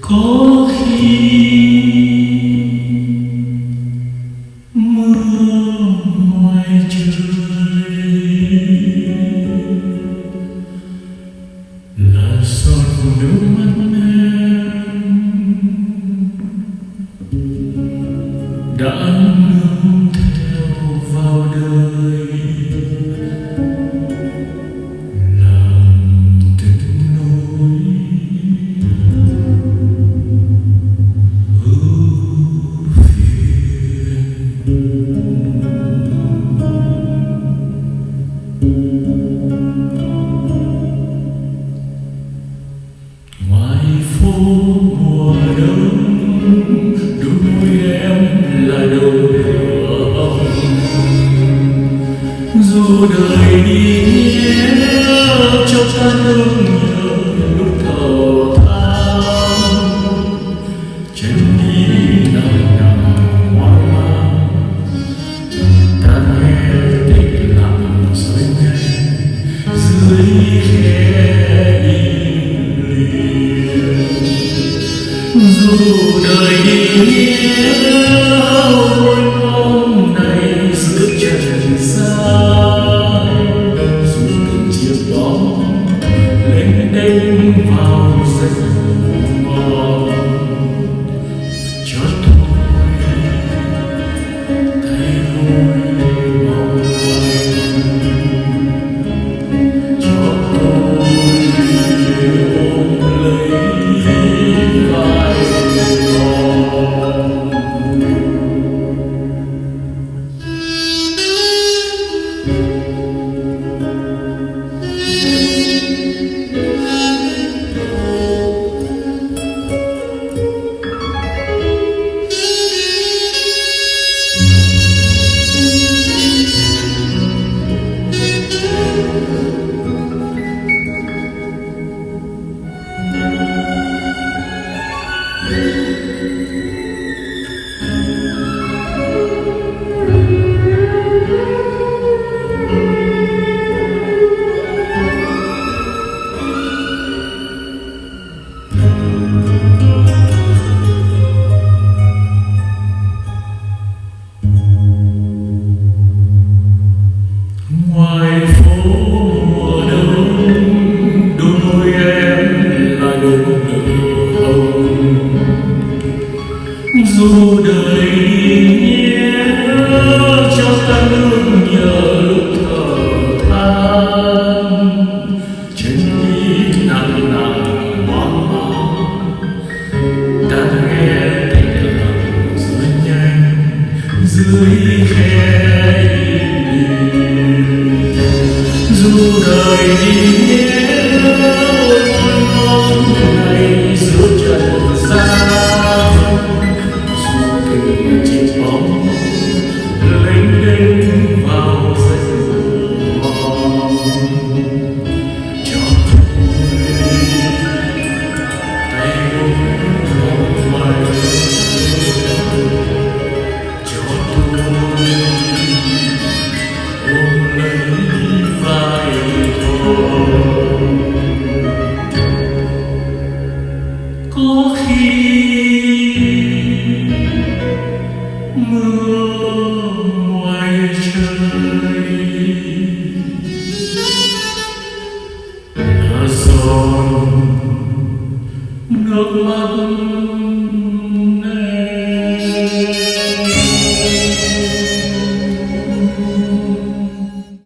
Có khi mưa ngoài trời là giọt nước mắt em đã nương theo vào đời, làm tiếc nuối ưu phiền. Ngoài phố mùa đông, đôi em là đầu lửa hồng. Dù đời đi nhé cho ta nương nhớ lúc thở than, trên đi nặng nặng hoang mang, ta nghe tịch lặng rồi nghe dưới khe im lìm. Dù đời đi ôi hôm nay giữa trần gian, dù từng chiếc bóng lên đêm vào giấc mơ, cho tôi thấy vui mong manh, cho tôi ôm lấy vai con. Ngoài phố mùa đông, đôi em là đầu lửa hồng. Dù đời đi nhé cho ta nương nhờ lúc thở than, trên đi nặng nặng hoang mang, ta nghe tịch lặng rồi nhanh dưới khe im lìm. Dù đời đi